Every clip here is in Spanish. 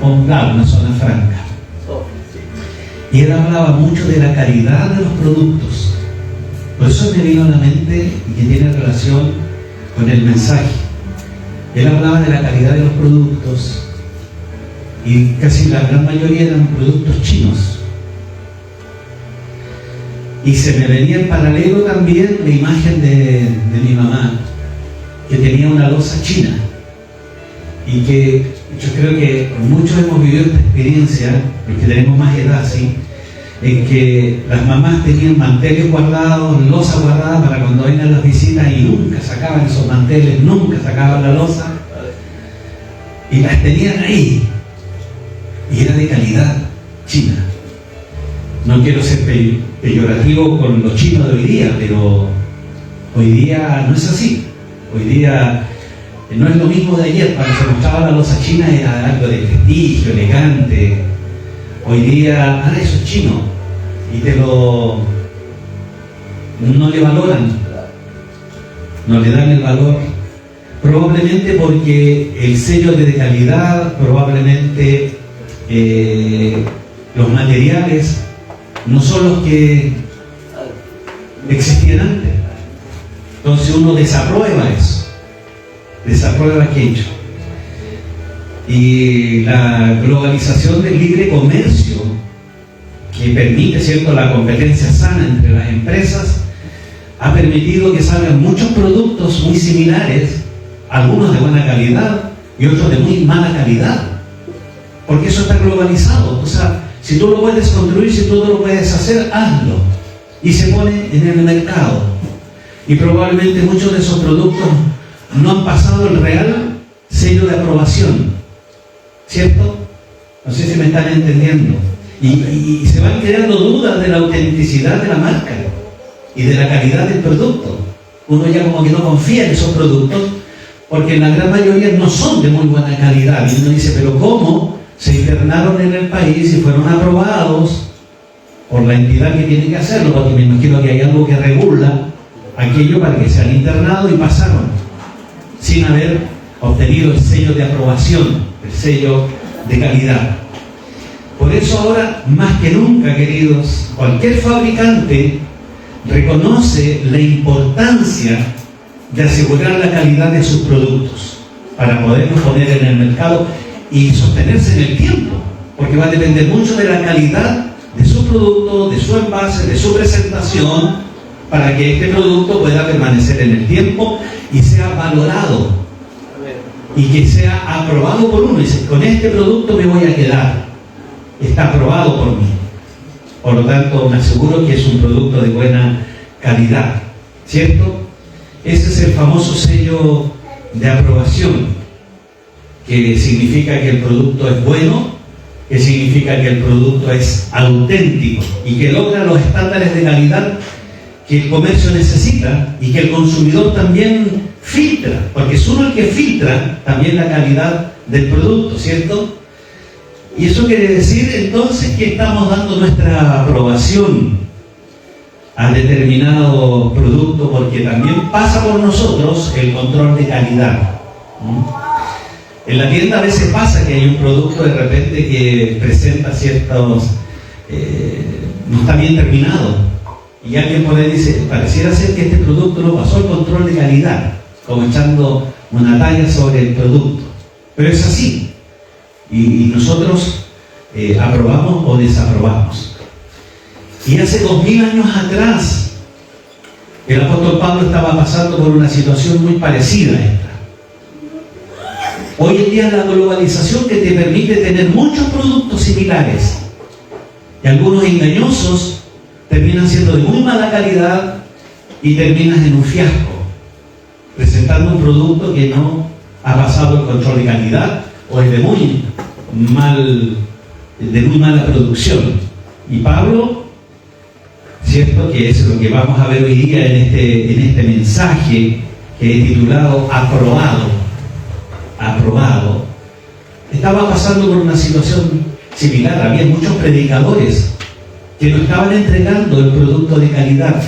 Una zona franca. Y él hablaba mucho de la calidad de los productos. Por eso me vino a la mente y que tiene relación con el mensaje. Él hablaba de la calidad de los productos y casi la gran mayoría eran productos chinos. Y se me venía en paralelo también la imagen de mi mamá, que tenía una loza china. Y que yo creo que muchos hemos vivido esta experiencia, los que tenemos más edad, ¿sí? En que las mamás tenían manteles guardados, loza guardada para cuando vengan las visitas y nunca sacaban esos manteles, nunca sacaban la loza y las tenían ahí. Y era de calidad china. No quiero ser peyorativo con los chinos de hoy día, pero hoy día no es así. Hoy día no es lo mismo de ayer. Cuando se mostraba la loza china era algo de prestigio, elegante. Hoy día, eso es chino. Y no le valoran. No le dan el valor. Probablemente porque el sello de calidad, probablemente los materiales no son los que existían antes. Entonces uno desaprueba eso, desaprueba aquello. Y la globalización del libre comercio, que permite, ¿cierto?, la competencia sana entre las empresas, ha permitido que salgan muchos productos muy similares, algunos de buena calidad y otros de muy mala calidad, porque eso está globalizado. O sea, si tú lo puedes construir, si tú lo puedes hacer, hazlo. Y se pone en el mercado. Y probablemente muchos de esos productos no han pasado el real sello de aprobación, ¿cierto? No sé si me están entendiendo. Y se van creando dudas de la autenticidad de la marca y de la calidad del producto. Uno ya como que no confía en esos productos porque la gran mayoría no son de muy buena calidad. Y uno dice, pero ¿cómo se internaron en el país y fueron aprobados por la entidad que tiene que hacerlo? Porque me imagino que hay algo que regula aquello para que sean internados y pasaron sin haber obtenido el sello de aprobación, el sello de calidad. Por eso ahora, más que nunca, queridos, cualquier fabricante reconoce la importancia de asegurar la calidad de sus productos para poderlos poner en el mercado y sostenerse en el tiempo, porque va a depender mucho de la calidad de su producto, de su envase, de su presentación, para que este producto pueda permanecer en el tiempo y sea valorado y que sea aprobado por uno. Y dice, con este producto me voy a quedar, está aprobado por mí, por lo tanto me aseguro que es un producto de buena calidad, ¿cierto? Ese es el famoso sello de aprobación, que significa que el producto es bueno, que significa que el producto es auténtico y que logra los estándares de calidad que el comercio necesita y que el consumidor también filtra, porque es uno el que filtra también la calidad del producto, ¿cierto? Y eso quiere decir entonces que estamos dando nuestra aprobación a determinado producto porque también pasa por nosotros el control de calidad. En la tienda a veces pasa que hay un producto de repente que presenta ciertos no está bien terminado y alguien por ahí dice, pareciera ser que este producto no pasó el control de calidad, como echando una talla sobre el producto, pero es así y nosotros aprobamos o desaprobamos. Y hace 2000 años atrás el apóstol Pablo estaba pasando por una situación muy parecida a esta. Hoy en día la globalización que te permite tener muchos productos similares y algunos engañosos terminan siendo de muy mala calidad y terminas en un fiasco, presentando un producto que no ha pasado el control de calidad o es de muy mala producción. Y Pablo, cierto, que es lo que vamos a ver hoy día en este mensaje que he titulado Aprobado, estaba pasando por una situación similar. Había muchos predicadores que no estaban entregando el producto de calidad,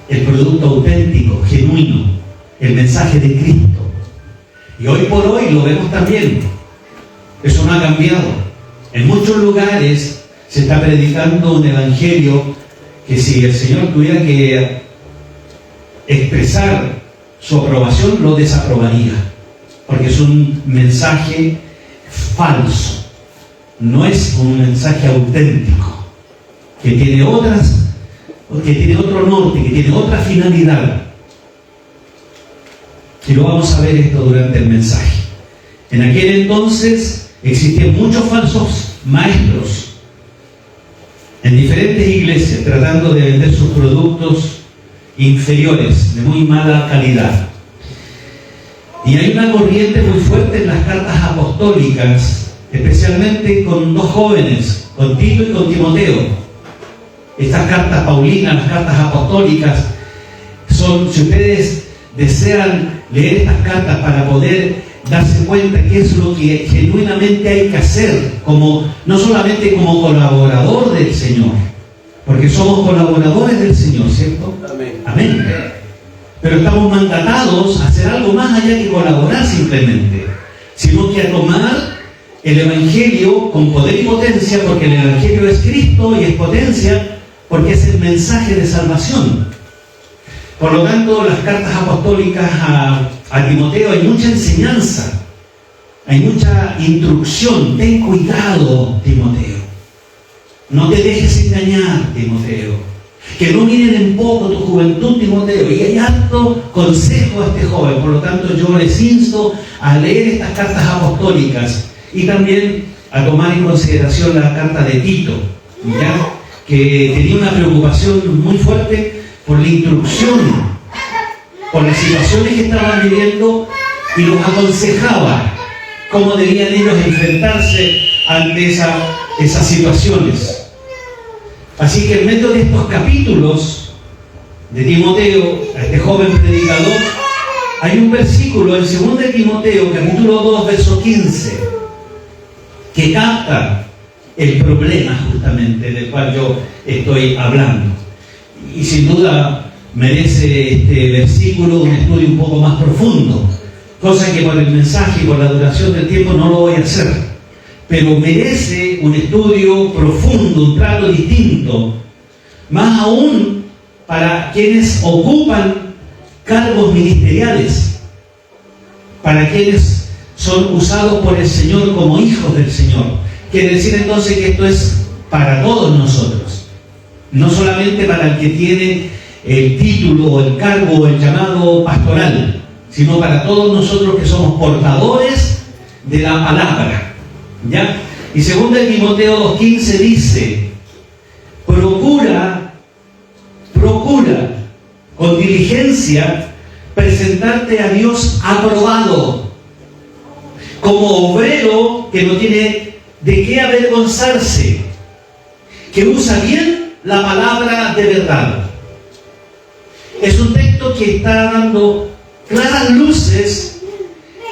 el producto auténtico, genuino, el mensaje de Cristo. Y hoy por hoy lo vemos también. Eso no ha cambiado. En muchos lugares se está predicando un evangelio que si el Señor tuviera que expresar su aprobación, lo desaprobaría, porque es un mensaje falso, no es un mensaje auténtico, que tiene otro norte, que tiene otra finalidad. Y lo vamos a ver esto durante el mensaje. En aquel entonces existían muchos falsos maestros en diferentes iglesias tratando de vender sus productos inferiores, de muy mala calidad. Y hay una corriente muy fuerte en las cartas apostólicas, especialmente con dos jóvenes, con Tito y con Timoteo. Estas cartas paulinas, las cartas apostólicas, son, si ustedes desean leer estas cartas para poder darse cuenta qué es lo que genuinamente hay que hacer, no solamente como colaborador del Señor, porque somos colaboradores del Señor, ¿cierto? Amén. Amén. Pero estamos mandatados a hacer algo más allá que colaborar simplemente, sino que a tomar el Evangelio con poder y potencia, porque el Evangelio es Cristo y es potencia, porque es el mensaje de salvación. Por lo tanto, las cartas apostólicas a Timoteo hay mucha enseñanza, hay mucha instrucción. Ten cuidado, Timoteo. No te dejes engañar, Timoteo. Que no miren en poco tu juventud, Timoteo. Y hay harto consejo a este joven. Por lo tanto, yo les insto a leer estas cartas apostólicas y también a tomar en consideración la carta de Tito, ¿ya? Que tenía una preocupación muy fuerte por la instrucción, por las situaciones que estaban viviendo, y los aconsejaba cómo debían ellos enfrentarse ante esas situaciones. Así que en medio de estos capítulos de Timoteo, a este joven predicador, hay un versículo en 2 de Timoteo, capítulo 2, verso 15, que capta el problema justamente del cual yo estoy hablando. Y sin duda merece este versículo un estudio un poco más profundo, cosa que por el mensaje y por la duración del tiempo no lo voy a hacer, pero merece un estudio profundo, un trato distinto, más aún para quienes ocupan cargos ministeriales, para quienes son usados por el Señor como hijos del Señor. Quiere decir entonces que esto es para todos nosotros, no solamente para el que tiene el título o el cargo o el llamado pastoral, sino para todos nosotros que somos portadores de la palabra, ¿ya? Y 2 de Timoteo 2:15 dice: procura con diligencia presentarte a Dios aprobado, como obrero que no tiene de qué avergonzarse, que usa bien la palabra de verdad. Es un texto que está dando claras luces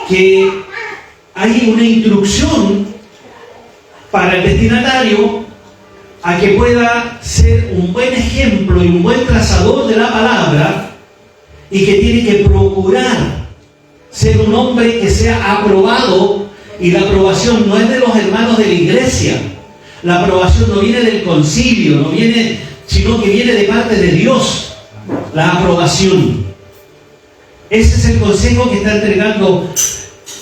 que hay una instrucción para el destinatario a que pueda ser un buen ejemplo y un buen trazador de la palabra, y que tiene que procurar ser un hombre que sea aprobado. Y la aprobación no es de los hermanos de la iglesia, la aprobación no viene del concilio, sino que viene de parte de Dios, la aprobación. Ese es el consejo que está entregando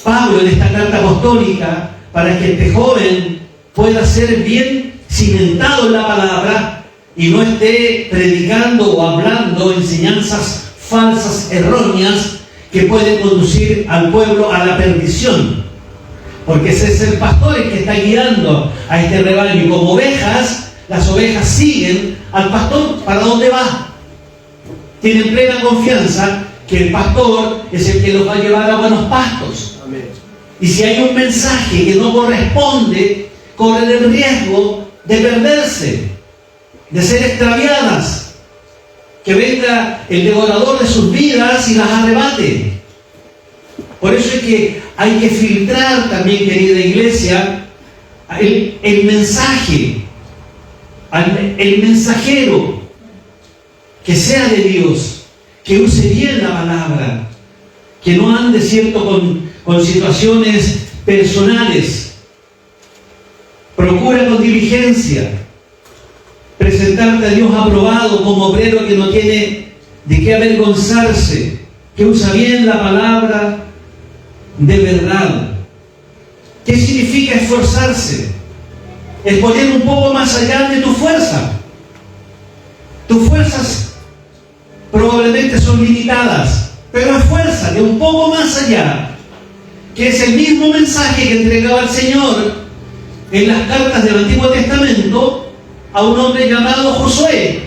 Pablo en esta carta apostólica, para que este joven pueda ser bien cimentado en la palabra y no esté predicando o hablando enseñanzas falsas, erróneas, que pueden conducir al pueblo a la perdición. Porque ese es el pastor el que está guiando a este rebaño, y como ovejas, las ovejas siguen al pastor para dónde va. Tienen plena confianza que el pastor es el que los va a llevar a buenos pastos. Amén. Y si hay un mensaje que no corresponde, corren el riesgo de perderse, de ser extraviadas, que venga el devorador de sus vidas y las arrebate. Por eso es que hay que filtrar también, querida iglesia, el mensaje, el mensajero, que sea de Dios, que use bien la palabra, que no ande, ¿cierto?, con situaciones personales, con diligencia, presentarte a Dios aprobado como obrero que no tiene de qué avergonzarse, que usa bien la palabra de verdad. ¿Qué significa esforzarse? Es poner un poco más allá de tu fuerza. Tus fuerzas probablemente son limitadas, pero esfuérzate un poco más allá, que es el mismo mensaje que entregaba el Señor en las cartas del Antiguo Testamento a un hombre llamado Josué.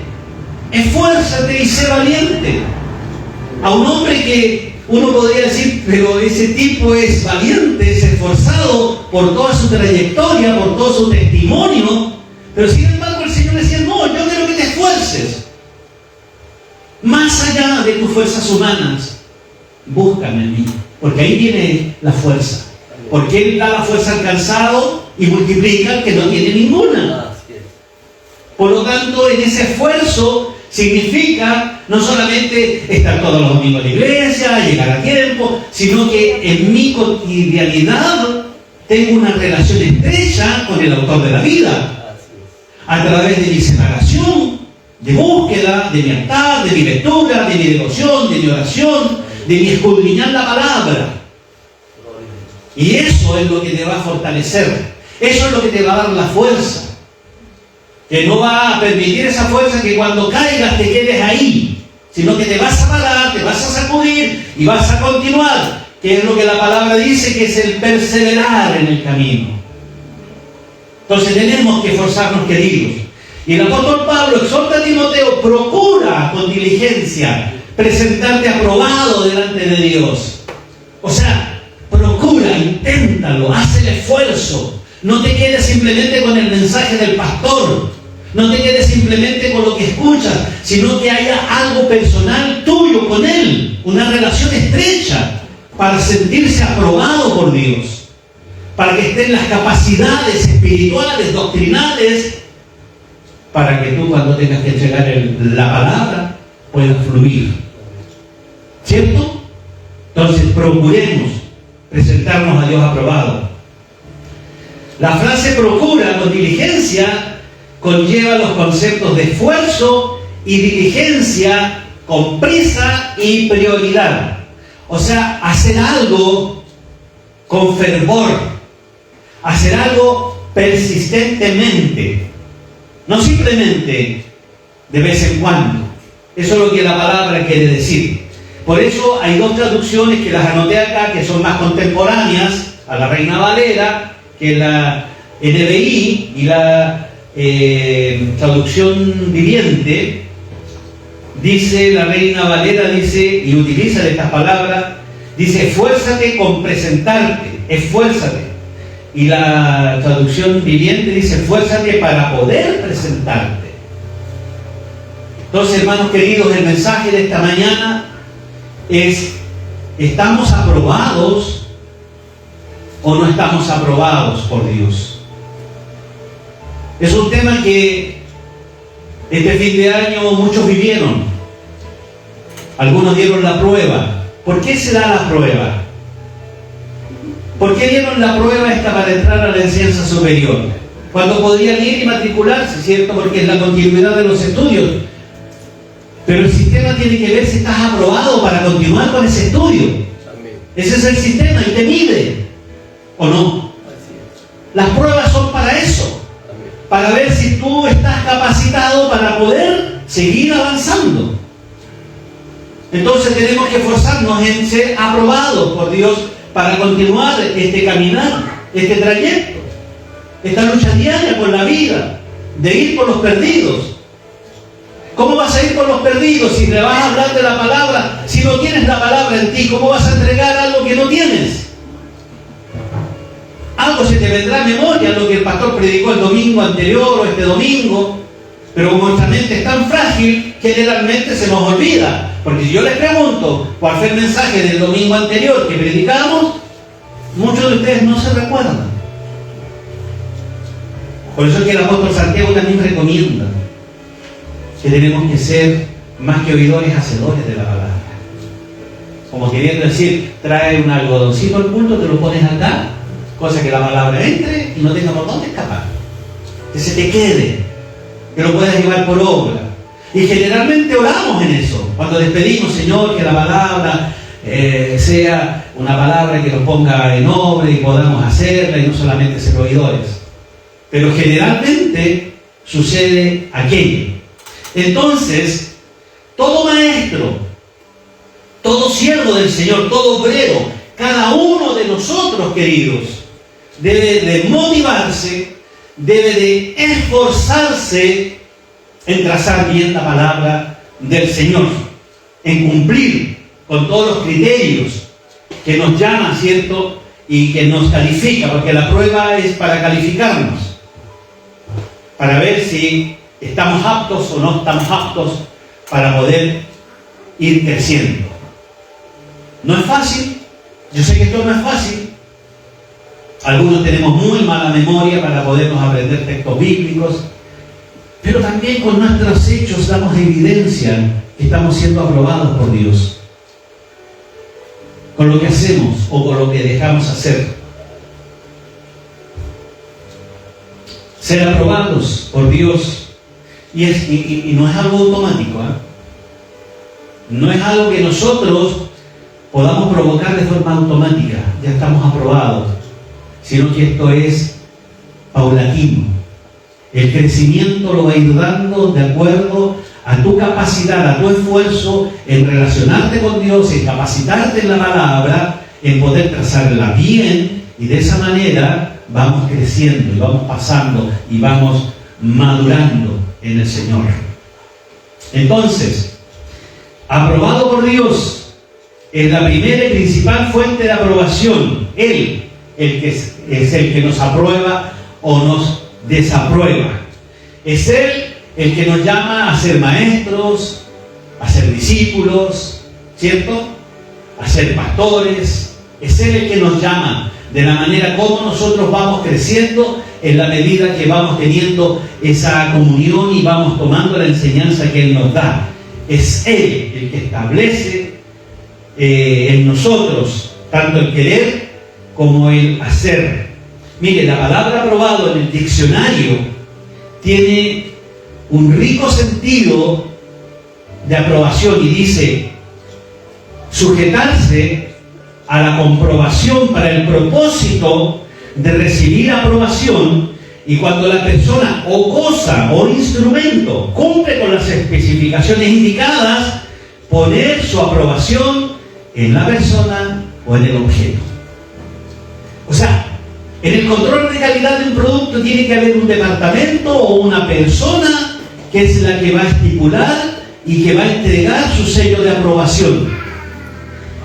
Esfuérzate y sé valiente. A un hombre que uno podría decir, pero ese tipo es valiente, es esforzado por toda su trayectoria, por todo su testimonio, pero sin embargo el Señor decía, no, yo quiero que te esfuerces. Más allá de tus fuerzas humanas, búscame a mí, porque ahí viene la fuerza. Porque Él da la fuerza al cansado y multiplica al que no tiene ninguna. Por lo tanto, en ese esfuerzo significa no solamente estar todos los domingos en la iglesia, llegar a tiempo, sino que en mi cotidianidad tengo una relación estrecha con el autor de la vida. A través de mi separación, de búsqueda, de mi altar, de mi lectura, de mi devoción, de mi oración, de mi escudriñar la palabra. Y eso es lo que te va a fortalecer. Eso es lo que te va a dar la fuerza. Que no va a permitir esa fuerza que cuando caigas te quedes ahí, sino que te vas a parar, te vas a sacudir y vas a continuar, que es lo que la palabra dice, que es el perseverar en el camino. Entonces tenemos que esforzarnos, queridos. Y el apóstol Pablo exhorta a Timoteo, procura con diligencia presentarte aprobado delante de Dios. O sea, procura, inténtalo, haz el esfuerzo. No te quedes simplemente con el mensaje del pastor. No te quedes simplemente con lo que escuchas, sino que haya algo personal tuyo con Él. Una relación estrecha para sentirse aprobado por Dios. Para que estén las capacidades espirituales, doctrinales, para que tú cuando tengas que entregar la palabra puedas fluir. ¿Cierto? Entonces procuremos presentarnos a Dios aprobado. La frase procura con diligencia conlleva los conceptos de esfuerzo y diligencia con prisa y prioridad. O sea, hacer algo con fervor, hacer algo persistentemente, no simplemente de vez en cuando. Eso es lo que la palabra quiere decir. Por eso hay dos traducciones que las anoté acá, que son más contemporáneas a la Reina Valera, que la NBI y la traducción viviente. Dice la Reina Valera, dice, y utiliza estas palabras, dice, esfuérzate con presentarte, esfuérzate. Y la traducción viviente dice, esfuérzate para poder presentarte. Entonces, hermanos queridos, el mensaje de esta mañana es, ¿estamos aprobados o no estamos aprobados por Dios? Es un tema que este fin de año muchos vivieron. Algunos dieron la prueba. ¿Por qué se da la prueba? ¿Por qué dieron la prueba esta para entrar a la enseñanza superior? Cuando podrían ir y matricularse, ¿cierto? Porque es la continuidad de los estudios. Pero el sistema tiene que ver si estás aprobado para continuar con ese estudio. Ese es el sistema y te mide, ¿o no? Las pruebas son para eso. Para ver si tú estás capacitado para poder seguir avanzando. Entonces tenemos que esforzarnos en ser aprobados por Dios para continuar este caminar, este trayecto, esta lucha diaria por la vida, de ir por los perdidos. ¿Cómo vas a ir por los perdidos si te vas a hablar de la palabra? Si no tienes la palabra en ti, ¿cómo vas a entregar algo que no tienes? Algo se te vendrá a memoria, lo que el pastor predicó el domingo anterior o este domingo, pero como nuestra mente es tan frágil, generalmente se nos olvida. Porque si yo les pregunto cuál fue el mensaje del domingo anterior que predicamos, muchos de ustedes no se recuerdan. Por eso es que el apóstol Santiago también recomienda que tenemos que ser más que oidores, hacedores de la palabra. Como queriendo decir, trae un algodoncito al culto, te lo pones acá, cosa que la palabra entre y no tenga por dónde escapar. que se te quede, que lo puedas llevar por obra. Y generalmente oramos en eso, cuando les pedimos, Señor, que la palabra sea una palabra que nos ponga en obra y podamos hacerla y no solamente ser oidores. Pero generalmente sucede aquello. Entonces, todo maestro, todo siervo del Señor, todo obrero, cada uno de nosotros, queridos, debe de motivarse, debe de esforzarse en trazar bien la palabra del Señor, en cumplir con todos los criterios que nos llama, ¿cierto? Y que nos califica, porque la prueba es para calificarnos, para ver si estamos aptos o no estamos aptos para poder ir creciendo. No es fácil, yo sé que esto no es fácil. Algunos tenemos muy mala memoria para podernos aprender textos bíblicos, pero también con nuestros hechos damos evidencia que estamos siendo aprobados por Dios, con lo que hacemos o con lo que dejamos hacer. Ser aprobados por Dios, y no es algo automático, ¿eh? No es algo que nosotros podamos provocar de forma automática, ya estamos aprobados, sino que esto es paulatino. El crecimiento lo va a ir dando de acuerdo a tu capacidad, a tu esfuerzo en relacionarte con Dios, en capacitarte en la palabra, en poder trazarla bien, y de esa manera vamos creciendo y vamos pasando y vamos madurando en el Señor. Entonces, aprobado por Dios es la primera y principal fuente de aprobación. Él, el que es el que nos aprueba o nos desaprueba. Es Él el que nos llama a ser maestros, a ser discípulos, ¿cierto? A ser pastores. Es Él el que nos llama de la manera como nosotros vamos creciendo, en la medida que vamos teniendo esa comunión y vamos tomando la enseñanza que Él nos da. Es Él el que establece en nosotros tanto el querer como el hacer. Mire, la palabra aprobado en el diccionario tiene un rico sentido de aprobación y dice: sujetarse a la comprobación para el propósito de recibir aprobación, y cuando la persona o cosa o instrumento cumple con las especificaciones indicadas, poner su aprobación en la persona o en el objeto. O sea, en el control de calidad de un producto tiene que haber un departamento o una persona que es la que va a estipular y que va a entregar su sello de aprobación.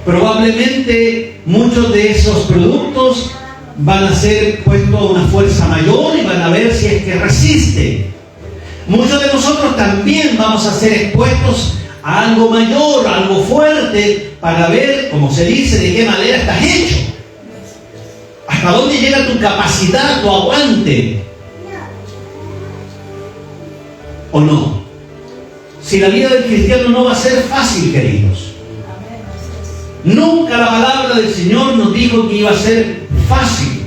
Probablemente muchos de esos productos van a ser puestos a una fuerza mayor y van a ver si es que resiste. Muchos de nosotros también vamos a ser expuestos a algo mayor, a algo fuerte, para ver, como se dice, de qué manera estás hecho. ¿Hasta dónde llega tu capacidad, tu aguante? ¿O no? Si la vida del cristiano no va a ser fácil, queridos. Nunca la palabra del Señor nos dijo que iba a ser fácil.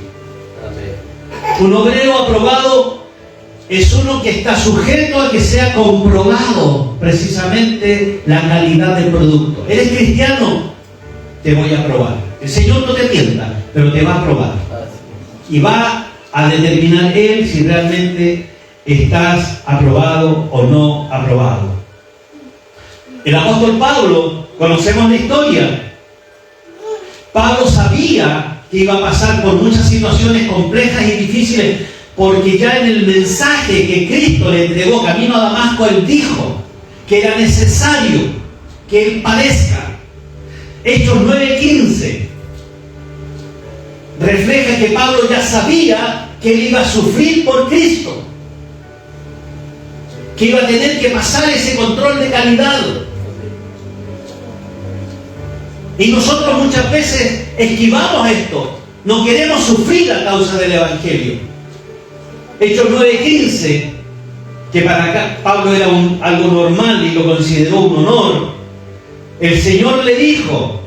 Un obrero aprobado es uno que está sujeto a que sea comprobado precisamente la calidad del producto. ¿Eres cristiano? Te voy a probar. El Señor no te tienta, pero te va a probar. Y va a determinar Él si realmente estás aprobado o no aprobado. El apóstol Pablo, conocemos la historia. Pablo sabía que iba a pasar por muchas situaciones complejas y difíciles, porque ya en el mensaje que Cristo le entregó camino a Damasco, Él dijo que era necesario que Él padezca. Hechos 9:15 refleja que Pablo ya sabía que Él iba a sufrir por Cristo, que iba a tener que pasar ese control de calidad. Y nosotros muchas veces esquivamos esto, no queremos sufrir a causa del Evangelio. Hechos 9:15, que para acá Pablo era algo normal y lo consideró un honor. El Señor le dijo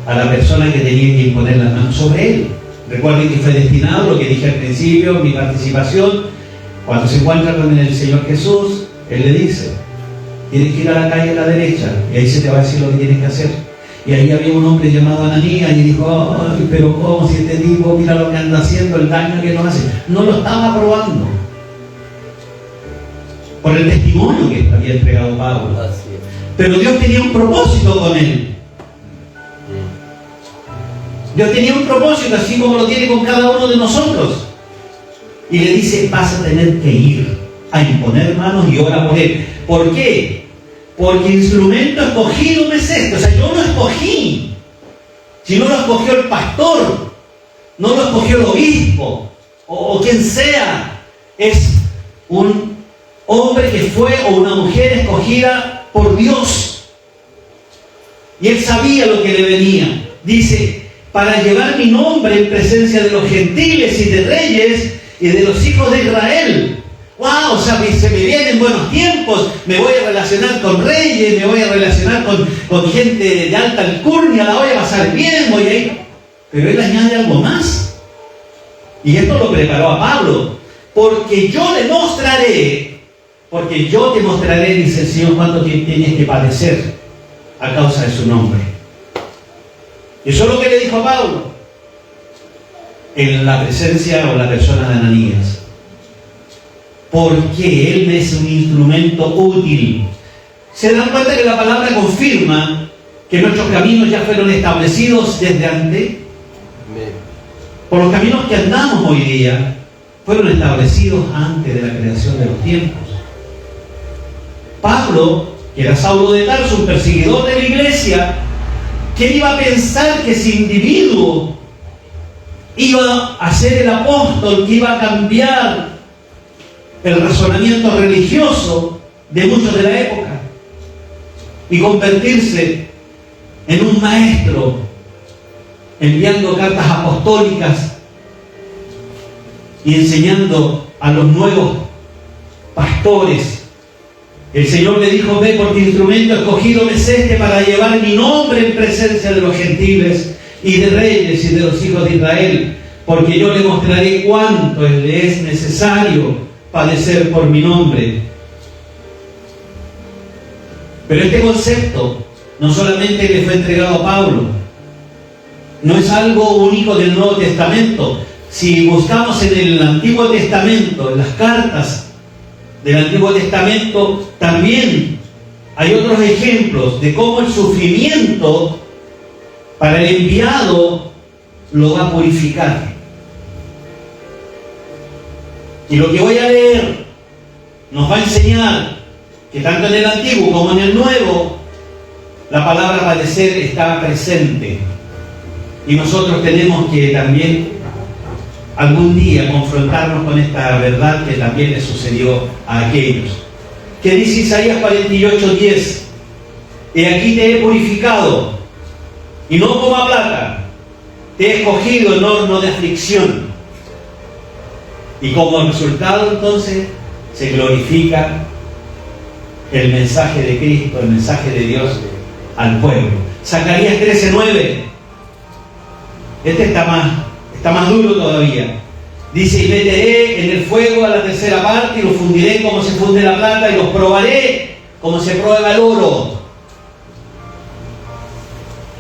a la persona que tenía que imponer las manos sobre él: Recuerden que fue destinado, lo que dije al principio, mi participación. Cuando se encuentra con el Señor Jesús, Él le dice: tienes que ir a la calle a la derecha, y ahí se te va a decir lo que tienes que hacer. Y ahí había un hombre llamado Ananías, y dijo: ay, pero ¿cómo? Si este tipo, mira lo que anda haciendo, el daño que nos hace. No lo estaba aprobando por el testimonio que había entregado Pablo. Pero Dios tenía un propósito con él. Dios tenía un propósito, así como lo tiene con cada uno de nosotros. Y le dice: vas a tener que ir a imponer manos y orar por él. ¿Por qué? Porque instrumento escogido me es este. O sea, yo lo escogí. Si no lo escogió el pastor, no lo escogió el obispo, o quien sea. Es un hombre que fue, o una mujer escogida por Dios. Y él sabía lo que le venía. Dice: para llevar mi nombre en presencia de los gentiles y de reyes y de los hijos de Israel. ¡Wow! O sea, se me vienen buenos tiempos, me voy a relacionar con reyes, me voy a relacionar con gente de alta alcurnia, la voy a pasar bien, voy a ir. Pero él añade algo más. Y esto lo preparó a Pablo. Porque yo te mostraré, dice el Señor, cuánto tienes que padecer a causa de su nombre. Y eso es lo que le dijo a Pablo en la presencia o la persona de Ananías. Porque él me es un instrumento útil. ¿Se dan cuenta que la palabra confirma que nuestros caminos ya fueron establecidos desde antes? Por los caminos que andamos hoy día fueron establecidos antes de la creación de los tiempos. Pablo, que era Saulo de Tarso, un perseguidor de la iglesia, ¿quién iba a pensar que ese individuo iba a ser el apóstol que iba a cambiar el razonamiento religioso de muchos de la época y convertirse en un maestro, enviando cartas apostólicas y enseñando a los nuevos pastores? El Señor le dijo: ve, porque instrumento escogido me es este para llevar mi nombre en presencia de los gentiles y de reyes y de los hijos de Israel, porque yo le mostraré cuánto le es necesario padecer por mi nombre. Pero este concepto no solamente le fue entregado a Pablo, no es algo único del Nuevo Testamento. Si buscamos en el Antiguo Testamento, en las cartas del Antiguo Testamento, también hay otros ejemplos de cómo el sufrimiento para el enviado lo va a purificar. Y lo que voy a leer nos va a enseñar que tanto en el Antiguo como en el Nuevo, la palabra padecer está presente. Y nosotros tenemos que también algún día confrontarnos con esta verdad que también le sucedió a aquellos. Que dice Isaías 48:10: he aquí te he purificado, y no como a plata, te he escogido en horno de aflicción. Y como resultado entonces se glorifica el mensaje de Cristo, el mensaje de Dios al pueblo. Zacarías 13:9. Este está más duro todavía. Dice: y meteré en el fuego a la tercera parte, y los fundiré como se funde la plata, y los probaré como se prueba el oro.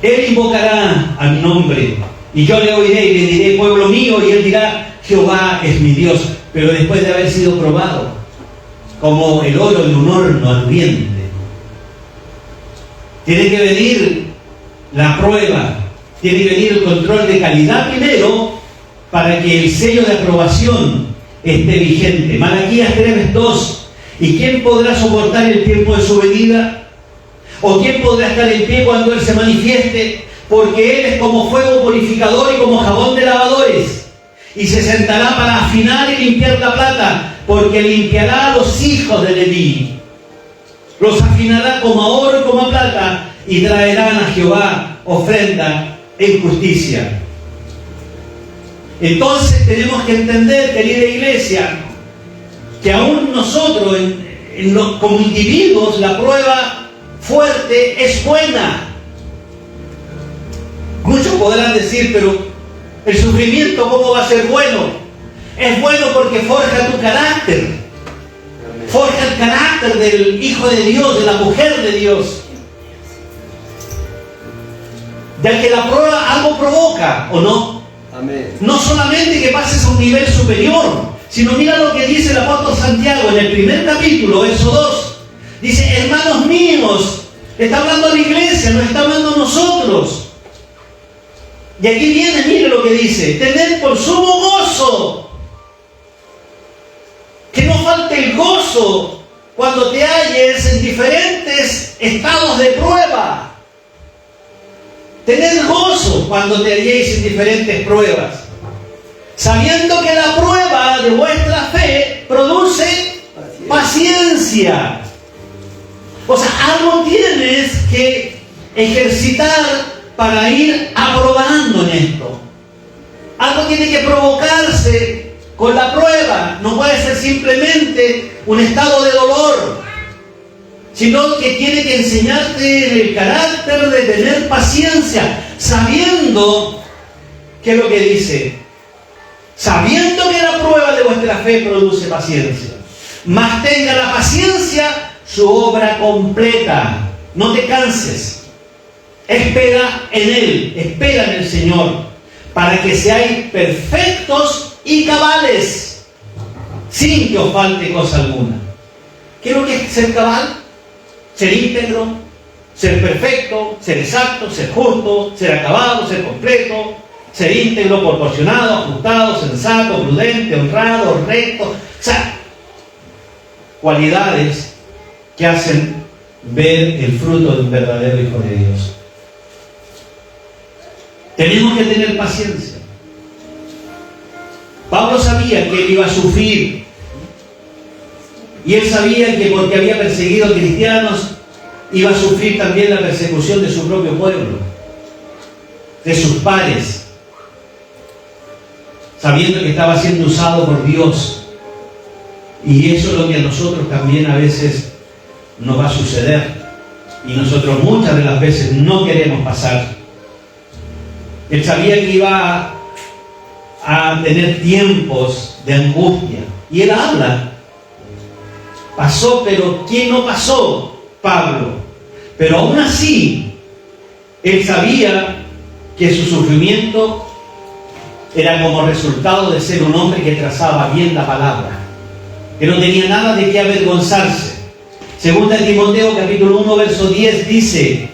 Él invocará a mi nombre, y yo le oiré y le diré: pueblo mío, y él dirá: Jehová es mi Dios. Pero después de haber sido probado como el oro de un horno ardiente, tiene que venir la prueba, tiene que venir el control de calidad primero, para que el sello de aprobación esté vigente. Malaquías 3:2: ¿y quién podrá soportar el tiempo de su venida? ¿O quién podrá estar en pie cuando Él se manifieste? Porque Él es como fuego purificador y como jabón de lavadores, y se sentará para afinar y limpiar la plata, porque limpiará a los hijos de Leví, los afinará como a oro y como a plata, y traerán a Jehová ofrenda en justicia. Entonces tenemos que entender, querida iglesia, que aún nosotros como individuos la prueba fuerte es buena. Muchos podrán decir: pero El sufrimiento, ¿cómo va a ser bueno? Es bueno porque forja tu carácter. Forja el carácter del Hijo de Dios, de la mujer de Dios. Ya que la prueba algo provoca, ¿o no? Amén. No solamente que pases a un nivel superior, sino mira lo que dice el apóstol Santiago en el primer capítulo, verso 2. Dice, hermanos míos, está hablando a la iglesia, no está hablando a nosotros. Y aquí viene, mire lo que dice, tened por sumo gozo. Que no falte el gozo cuando te halles en diferentes estados de prueba. Tened gozo cuando te halléis en diferentes pruebas, sabiendo que la prueba de vuestra fe produce paciencia. O sea, algo tienes que ejercitar para ir aprobando en esto. Algo tiene que provocarse con la prueba. No puede ser simplemente un estado de dolor, sino que tiene que enseñarte el carácter de tener paciencia, sabiendo, ¿qué es lo que dice? Sabiendo que la prueba de vuestra fe produce paciencia. Mas tenga la paciencia su obra completa. No te canses. Espera en Él, espera en el Señor, para que seáis perfectos y cabales, sin que os falte cosa alguna. ¿Qué es lo que es ser cabal? Ser íntegro, ser perfecto, ser exacto, ser justo, ser acabado, ser completo, ser íntegro, proporcionado, ajustado, sensato, prudente, honrado, recto. O sea, cualidades que hacen ver el fruto de un verdadero Hijo de Dios. Tenemos que tener paciencia. Pablo sabía que él iba a sufrir. Y él sabía que porque había perseguido a cristianos, iba a sufrir también la persecución de su propio pueblo, de sus pares, sabiendo que estaba siendo usado por Dios. Y eso es lo que a nosotros también a veces nos va a suceder. Y nosotros muchas de las veces no queremos pasar. Él sabía que iba a tener tiempos de angustia. Y él habla. Pasó, pero ¿quién no pasó? Pablo. Pero aún así, él sabía que su sufrimiento era como resultado de ser un hombre que trazaba bien la palabra, que no tenía nada de qué avergonzarse. Segunda Timoteo capítulo 1 verso 10 dice,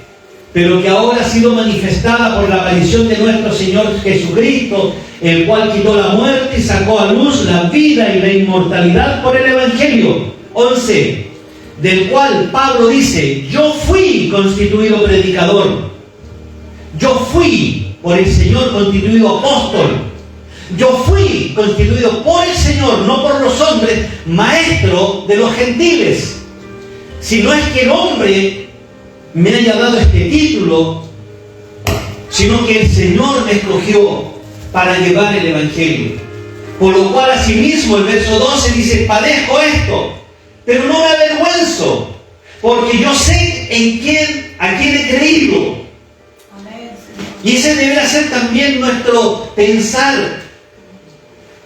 pero que ahora ha sido manifestada por la aparición de nuestro Señor Jesucristo, el cual quitó la muerte y sacó a luz la vida y la inmortalidad por el Evangelio. 11, del cual Pablo dice, yo fui constituido predicador, yo fui por el Señor constituido apóstol, yo fui constituido por el Señor, no por los hombres, maestro de los gentiles. Si no es que el hombre me haya dado este título, sino que el Señor me escogió para llevar el Evangelio. Por lo cual asimismo el verso 12 dice, padezco esto, pero no me avergüenzo, porque yo sé a quién he creído. Amén. Y ese deberá ser también nuestro pensar.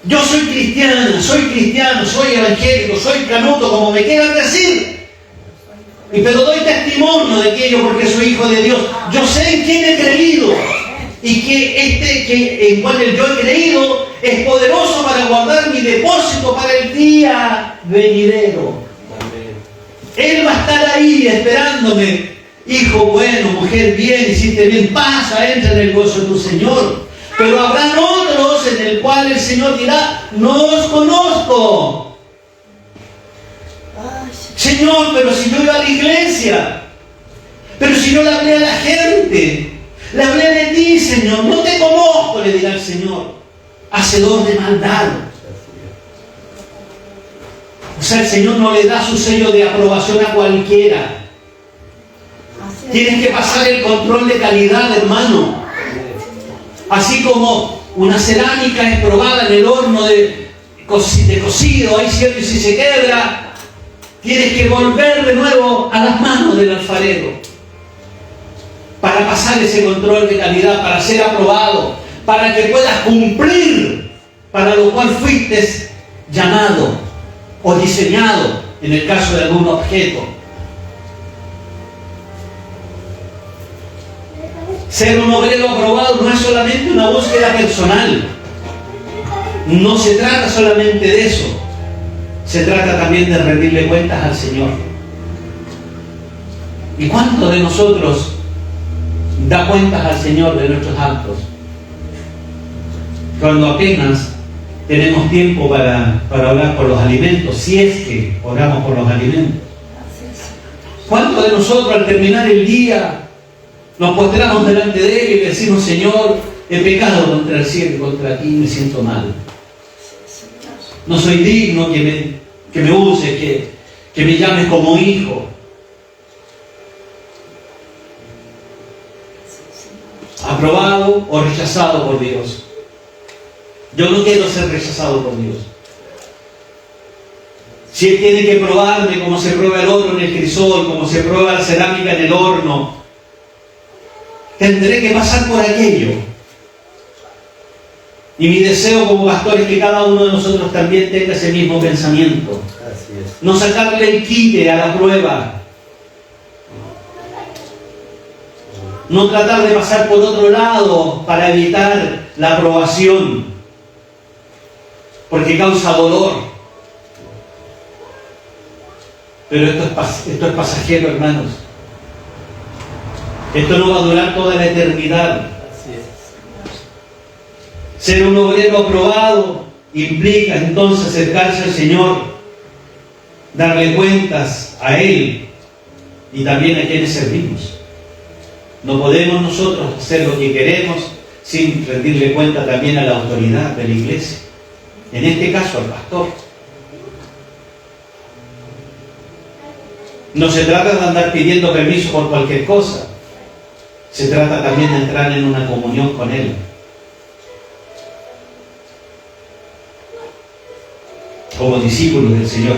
Yo soy cristiano, soy evangélico, soy canuto, como me quieran decir. Pero doy testimonio de aquello porque soy hijo de Dios. Yo sé en quién he creído. Y que en cual yo he creído es poderoso para guardar mi depósito para el día venidero. Él va a estar ahí esperándome. Hijo bueno, mujer bien, hiciste bien, pasa, entra en el gozo de tu Señor. Pero habrán otros en el cual el Señor dirá, no os conozco. Señor, pero si yo iba a la iglesia, pero si yo le hablé a la gente, le hablé de ti, Señor, no te conozco, le dirá el Señor, hacedor de maldad. O sea, el Señor no le da su sello de aprobación a cualquiera. Tienes que pasar el control de calidad, hermano. Así como una cerámica es probada en el horno de cocido, hay cierto, y si se quebra, tienes que volver de nuevo a las manos del alfarero para pasar ese control de calidad, para ser aprobado, para que puedas cumplir para lo cual fuiste llamado o diseñado, en el caso de algún objeto. Ser un obrero aprobado no es solamente una búsqueda personal. No se trata solamente de eso. Se trata también de rendirle cuentas al Señor. ¿Y cuántos de nosotros da cuentas al Señor de nuestros actos? Cuando apenas tenemos tiempo para orar por los alimentos, si es que oramos por los alimentos. ¿Cuántos de nosotros al terminar el día nos postramos delante de Él y le decimos: Señor, he pecado contra el cielo y contra ti, me siento mal? No soy digno que me uses, que me llames como hijo. Aprobado o rechazado por Dios. Yo no quiero ser rechazado por Dios. Si Él tiene que probarme como se prueba el oro en el crisol, como se prueba la cerámica en el horno, tendré que pasar por aquello. Y mi deseo como pastor es que cada uno de nosotros también tenga ese mismo pensamiento. Así es. No sacarle el quite a la prueba. No tratar de pasar por otro lado para evitar la aprobación, porque causa dolor. Pero esto es pasajero, hermanos. Esto no va a durar toda la eternidad. Así es. Ser un obrero aprobado implica entonces acercarse al Señor, darle cuentas a Él y también a quienes servimos. No podemos nosotros hacer lo que queremos sin rendirle cuenta también a la autoridad de la iglesia, en este caso al pastor. No se trata de andar pidiendo permiso por cualquier cosa. Se trata también de entrar en una comunión con Él. Como discípulos del Señor.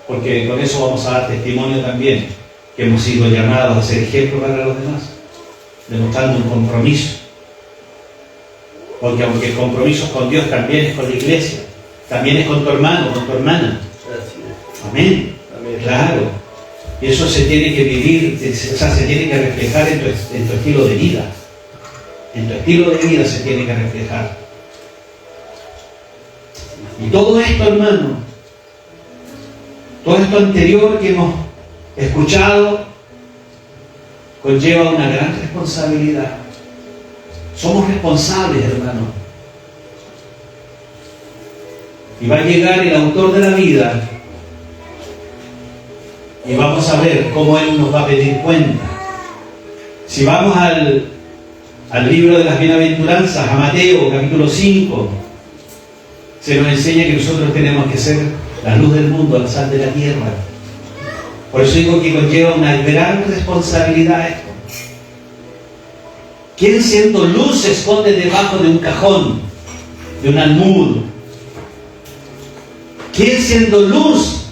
Porque con eso vamos a dar testimonio también, que hemos sido llamados a ser ejemplo para los demás, demostrando un compromiso. Porque aunque el compromiso con Dios también es con la iglesia, también es con tu hermano, con tu hermana. Así es. Amén. Amén. Claro. Y eso se tiene que vivir, o sea, se tiene que reflejar en tu estilo de vida. En tu estilo de vida se tiene que reflejar. Y todo esto, hermano, todo esto anterior que hemos escuchado, conlleva una gran responsabilidad. Somos responsables, hermano. Y va a llegar el autor de la vida y vamos a ver cómo Él nos va a pedir cuenta. Si vamos al libro de las bienaventuranzas, a Mateo capítulo 5, se nos enseña que nosotros tenemos que ser la luz del mundo, la sal de la tierra. Por eso digo que conlleva una gran responsabilidad esto. ¿Quién siendo luz se esconde debajo de un cajón, de un almud? ¿Quién siendo luz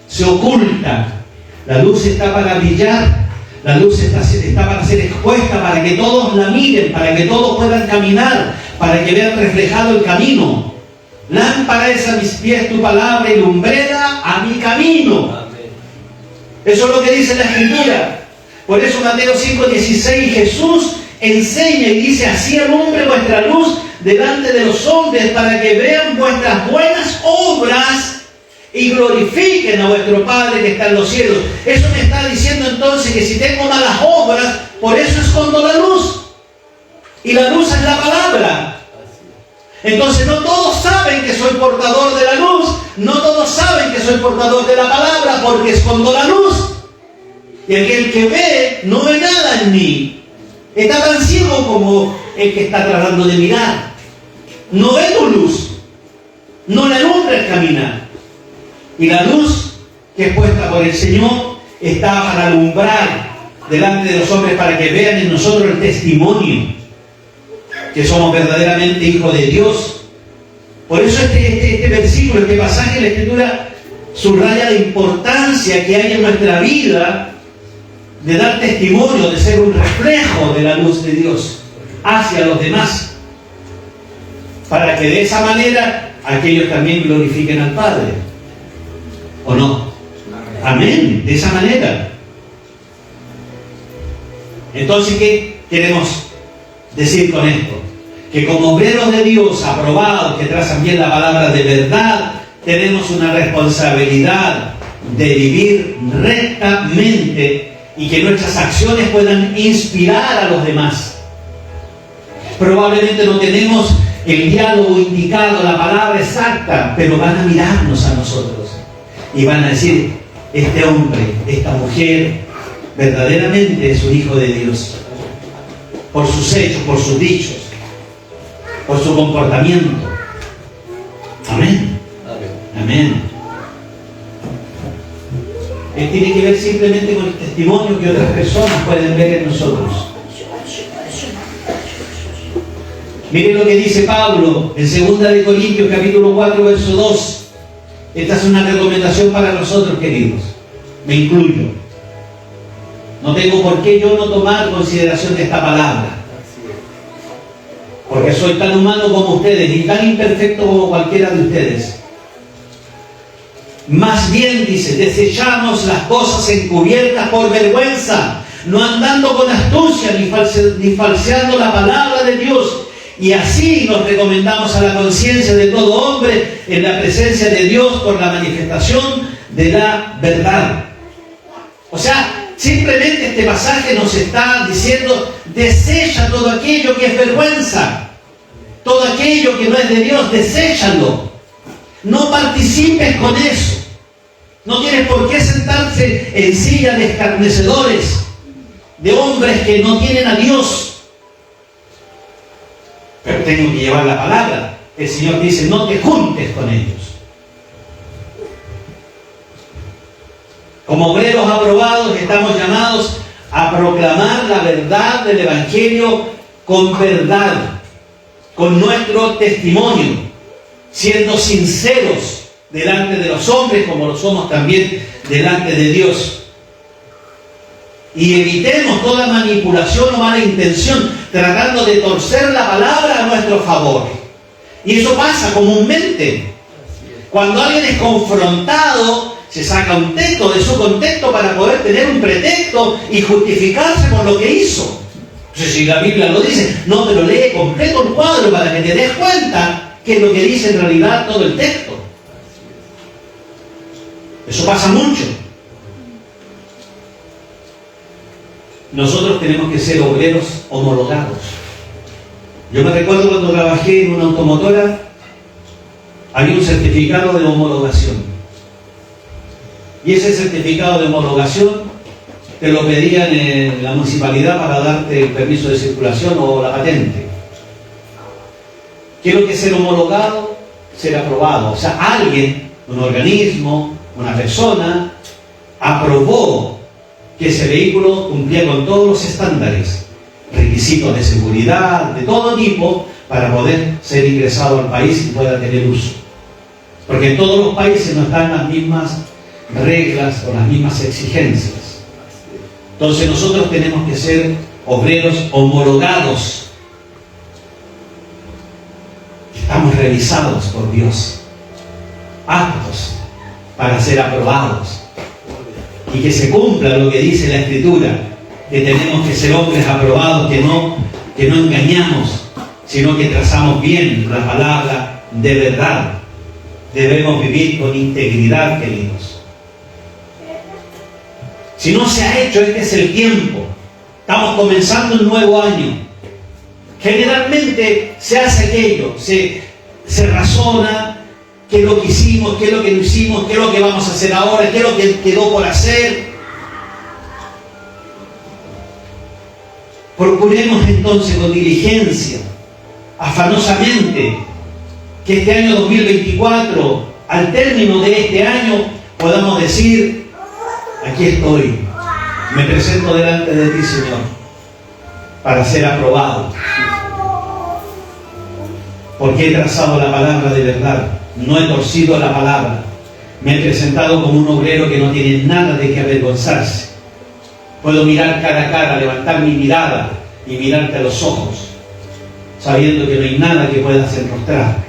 se oculta? La luz está para brillar, la luz está para ser expuesta, para que todos la miren, para que todos puedan caminar, para que vean reflejado el camino. Lámpara es a mis pies tu palabra y lumbrera a mi camino. Amén. Eso es lo que dice la Escritura. Por eso Mateo 5:16, Jesús enseña y dice: así alumbre vuestra luz delante de los hombres, para que vean vuestras buenas obras y glorifiquen a vuestro Padre que está en los cielos. Eso me está diciendo entonces que si tengo malas obras, por eso escondo la luz. Y la luz es la palabra. Entonces no todos saben que soy portador de la luz, no todos saben que soy portador de la palabra porque escondo la luz. Y aquel que ve, no ve nada en mí. Está tan ciego como el que está tratando de mirar. No ve tu luz, no le alumbra el caminar. Y la luz que es puesta por el Señor está para alumbrar delante de los hombres, para que vean en nosotros el testimonio que somos verdaderamente hijos de Dios. Por eso este versículo, este pasaje de la Escritura subraya la importancia que hay en nuestra vida de dar testimonio, de ser un reflejo de la luz de Dios hacia los demás. para que de esa manera aquellos también glorifiquen al Padre. ¿O no? Amén, de esa manera. Entonces, ¿qué queremos decir con esto? Que como obreros de Dios, aprobados, que trazan bien la palabra de verdad, tenemos una responsabilidad de vivir rectamente y que nuestras acciones puedan inspirar a los demás. Probablemente no tenemos el diálogo indicado, la palabra exacta, pero van a mirarnos a nosotros y van a decir: este hombre, esta mujer, verdaderamente es un hijo de Dios, por sus hechos, por sus dichos, por su comportamiento. Amén. Amén. Tiene que ver simplemente con el testimonio que otras personas pueden ver en nosotros. Miren lo que dice Pablo en 2 de Corintios capítulo 4 verso 2. Esta es una recomendación para nosotros, queridos. Me incluyo. No tengo por qué yo no tomar consideración de esta palabra, porque soy tan humano como ustedes y tan imperfecto como cualquiera de ustedes. Más bien, dice, desechamos las cosas encubiertas por vergüenza, no andando con astucia ni falseando la palabra de Dios. Y así nos recomendamos a la conciencia de todo hombre en la presencia de Dios por la manifestación de la verdad. O sea, simplemente este pasaje nos está diciendo: desecha todo aquello que es vergüenza, todo aquello que no es de Dios, deséchalo. No participes con eso. No tienes por qué sentarse en silla de escarnecedores, de hombres que no tienen a Dios. Pero tengo que llevar la palabra. El Señor dice: no te juntes con ellos. Como obreros aprobados estamos llamados a proclamar la verdad del Evangelio con verdad, con nuestro testimonio, siendo sinceros delante de los hombres como lo somos también delante de Dios. Y evitemos toda manipulación o mala intención, tratando de torcer la palabra a nuestro favor. Y eso pasa comúnmente. Cuando alguien es confrontado, se saca un texto de su contexto para poder tener un pretexto y justificarse por lo que hizo. Entonces, si la Biblia lo dice, no te lo lee completo el cuadro para que te des cuenta qué es lo que dice en realidad todo el texto. Eso pasa mucho. Nosotros tenemos que ser obreros homologados. Yo me recuerdo cuando trabajé en una automotora, había un certificado de homologación. Y ese certificado de homologación te lo pedían en la municipalidad para darte el permiso de circulación o la patente. ¿Qué es lo que es ser homologado? Ser aprobado. O sea, alguien, un organismo, una persona, aprobó que ese vehículo cumplía con todos los estándares, requisitos de seguridad, de todo tipo, para poder ser ingresado al país y pueda tener uso. Porque en todos los países no están las mismas reglas o las mismas exigencias. Entonces nosotros tenemos que ser obreros homologados. Estamos revisados por Dios, aptos para ser aprobados. Y que se cumpla lo que dice la Escritura, que tenemos que ser hombres aprobados, que no engañamos, sino que trazamos bien la palabra de verdad. Debemos vivir con integridad, queridos. Si no se ha hecho, este es el tiempo. Estamos comenzando un nuevo año. Generalmente se hace aquello, se razona qué es lo que hicimos, qué es lo que no hicimos, qué es lo que vamos a hacer ahora, qué es lo que quedó por hacer. Procuremos entonces con diligencia, afanosamente, que este año 2024, al término de este año, podamos decir: aquí estoy, me presento delante de ti, Señor, para ser aprobado, porque he trazado la palabra de verdad, no he torcido la palabra, me he presentado como un obrero que no tiene nada de qué avergonzarse. Puedo mirar cara a cara, levantar mi mirada y mirarte a los ojos sabiendo que no hay nada que pueda hacer prostrarme.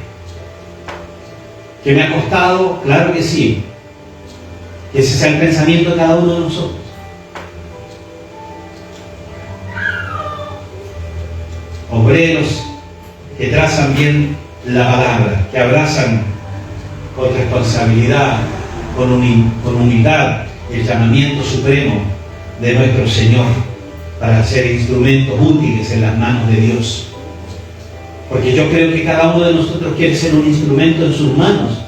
¿Que me ha costado? Claro que sí. Que ese sea el pensamiento de cada uno de nosotros. Obreros que trazan bien la palabra, que abrazan con responsabilidad, con humildad, el llamamiento supremo de nuestro Señor para ser instrumentos útiles en las manos de Dios. Porque yo creo que cada uno de nosotros quiere ser un instrumento en sus manos.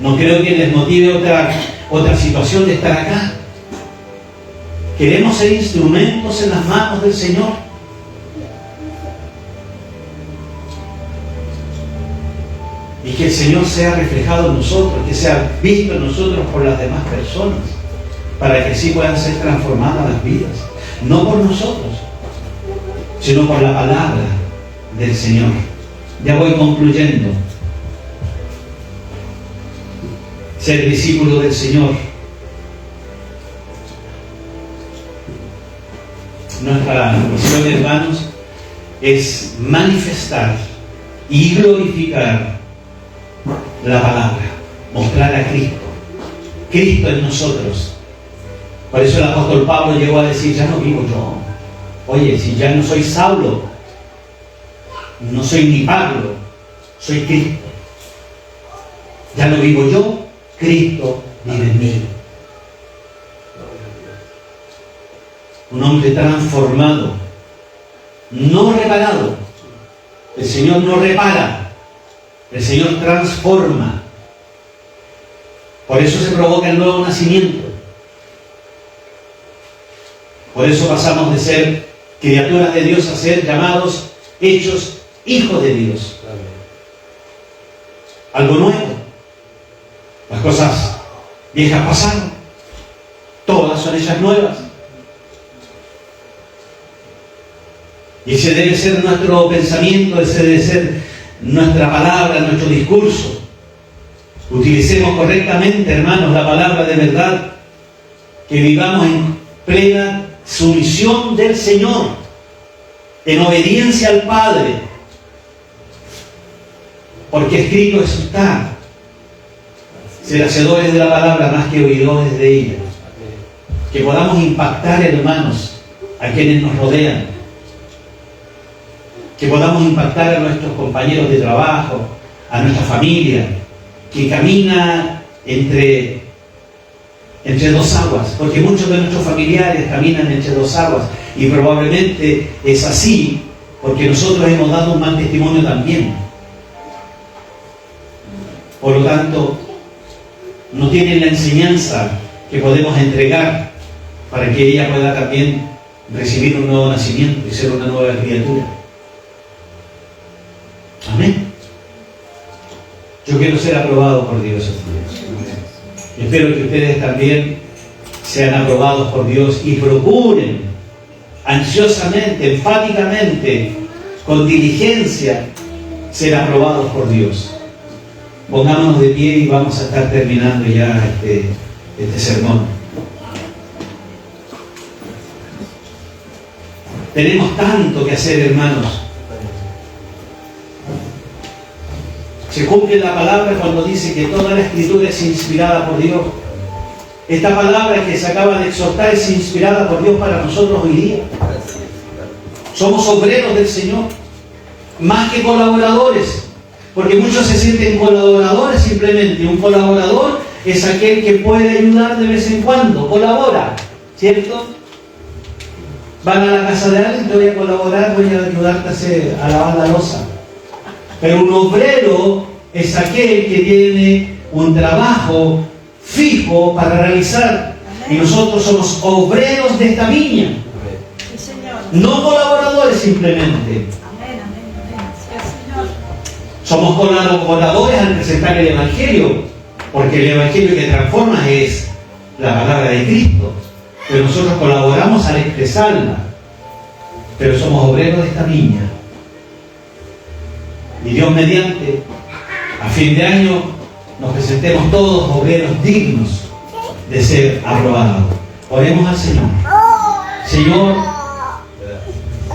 No creo que les motive otra situación de estar acá. Queremos ser instrumentos en las manos del Señor. Y que el Señor sea reflejado en nosotros, que sea visto en nosotros por las demás personas, para que así puedan ser transformadas las vidas. No por nosotros, sino por la palabra del Señor. Ya voy concluyendo. Ser discípulo del Señor. Nuestra misión, hermanos, es manifestar y glorificar la palabra, mostrar a Cristo, Cristo en nosotros. Por eso el apóstol Pablo llegó a decir: ya no vivo yo. Oye, si ya no soy Saulo, no soy ni Pablo, soy Cristo. Ya no vivo yo, Cristo vive en mí. Un hombre transformado, no reparado. El Señor no repara. El Señor transforma. Por eso se provoca el nuevo nacimiento. Por eso pasamos de ser criaturas de Dios a ser llamados, hechos hijos de Dios. Algo nuevo. Las cosas viejas pasaron. Todas son hechas nuevas. Y ese debe ser nuestro pensamiento, ese debe ser nuestra palabra, nuestro discurso. Utilicemos correctamente, hermanos, la palabra de verdad. Que vivamos en plena sumisión del Señor, en obediencia al Padre. Porque escrito eso está: ser hacedores de la palabra más que oidores de ella. Que podamos impactar, hermanos, a quienes nos rodean. Que podamos impactar a nuestros compañeros de trabajo, a nuestra familia, que camina entre dos aguas, porque muchos de nuestros familiares caminan entre dos aguas, y probablemente es así porque nosotros hemos dado un mal testimonio también. Por lo tanto, no tienen la enseñanza que podemos entregar para que ella pueda también recibir un nuevo nacimiento y ser una nueva criatura. Amén. Yo quiero ser aprobado por Dios. Y espero que ustedes también sean aprobados por Dios y procuren ansiosamente, enfáticamente, con diligencia, ser aprobados por Dios. Pongámonos de pie y vamos a estar terminando ya este sermón. Tenemos tanto que hacer, hermanos. Se cumple la palabra cuando dice que toda la Escritura es inspirada por Dios. Esta palabra que se acaba de exhortar es inspirada por Dios para nosotros hoy día. Somos obreros del Señor, más que colaboradores, porque muchos se sienten colaboradores simplemente. Un colaborador es aquel que puede ayudar de vez en cuando, colabora, ¿cierto? Van a la casa de alguien: te voy a colaborar, voy a ayudarte a lavar la loza. Pero un obrero es aquel que tiene un trabajo fijo para realizar. Y nosotros somos obreros de esta viña. No colaboradores simplemente. Somos colaboradores al presentar el Evangelio, porque el Evangelio que transforma es la palabra de Cristo. Pero nosotros colaboramos al expresarla. Pero somos obreros de esta viña. Y Dios mediante, a fin de año, nos presentemos todos obreros dignos de ser aprobados. Oremos al Señor. Señor,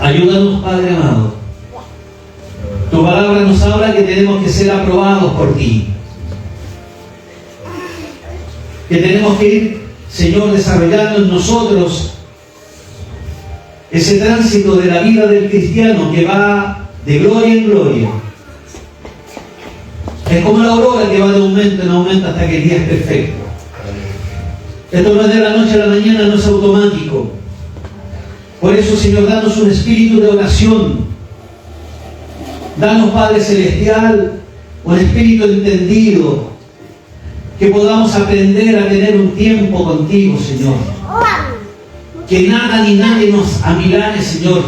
ayúdanos, Padre amado, Tu palabra nos habla que tenemos que ser aprobados por ti. Que tenemos que ir, Señor, desarrollando en nosotros ese tránsito de la vida del cristiano que va de gloria en gloria. Es como la aurora que va de aumento en aumento hasta que el día es perfecto. Esto no es de la noche a la mañana, no es automático. Por eso, Señor, danos un espíritu de oración. Danos, Padre Celestial, un espíritu entendido, que podamos aprender a tener un tiempo contigo, Señor. Que nada ni nadie nos amilane, Señor.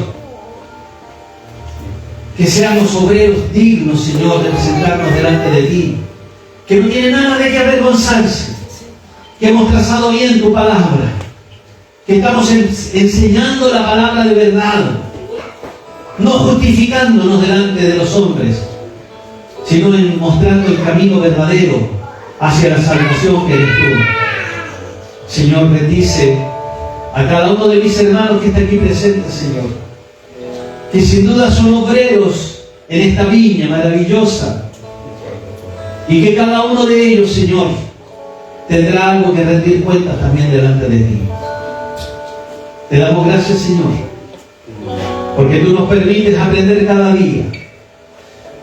Que seamos obreros dignos, Señor, de presentarnos delante de ti. Que no tiene nada de qué avergonzarse. Que hemos trazado bien tu palabra. Que estamos enseñando la palabra de verdad. No justificándonos delante de los hombres, sino en mostrando el camino verdadero hacia la salvación que eres tú. Señor, bendice a cada uno de mis hermanos que está aquí presente, Señor, que sin duda son obreros en esta viña maravillosa, y que cada uno de ellos, Señor, tendrá algo que rendir cuentas también delante de ti. Te damos gracias, Señor, porque tú nos permites aprender cada día.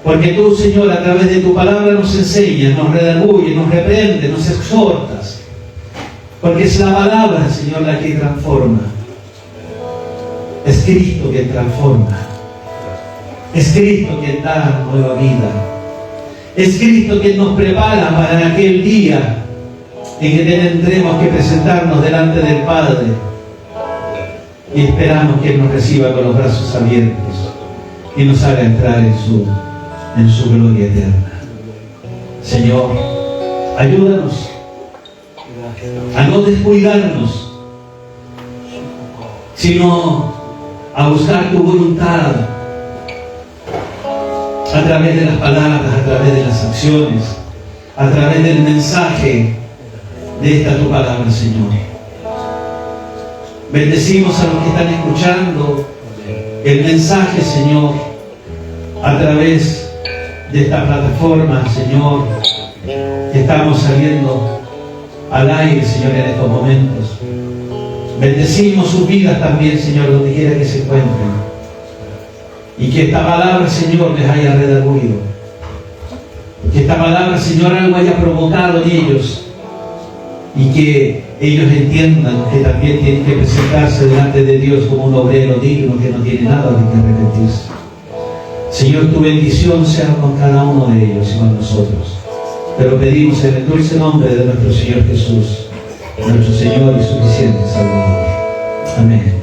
Porque tú, Señor, a través de tu palabra nos enseñas, nos redarguyes, nos reprendes, nos exhortas. Porque es la palabra, Señor, la que transforma. Es Cristo quien transforma. Es Cristo quien da nueva vida. Es Cristo quien nos prepara para aquel día en que tendremos que presentarnos delante del Padre. Y esperamos que Él nos reciba con los brazos abiertos y nos haga entrar en su gloria eterna. Señor, ayúdanos a no descuidarnos, sino a buscar tu voluntad a través de las palabras, a través de las acciones, a través del mensaje de esta tu palabra, Señor. Bendecimos a los que están escuchando el mensaje, Señor, a través de esta plataforma, Señor, que estamos saliendo al aire, Señor, en estos momentos. Bendecimos sus vidas también, Señor, donde quiera que se encuentren. Y que esta palabra, Señor, les haya redarguido. Que esta palabra, Señor, algo haya provocado en ellos. Y que ellos entiendan que también tienen que presentarse delante de Dios como un obrero digno que no tiene nada de que arrepentirse. Señor, tu bendición sea con cada uno de ellos y con nosotros. Te lo pedimos en el dulce nombre de nuestro Señor Jesús, nuestro Señor y suficiente Salvador. Amén.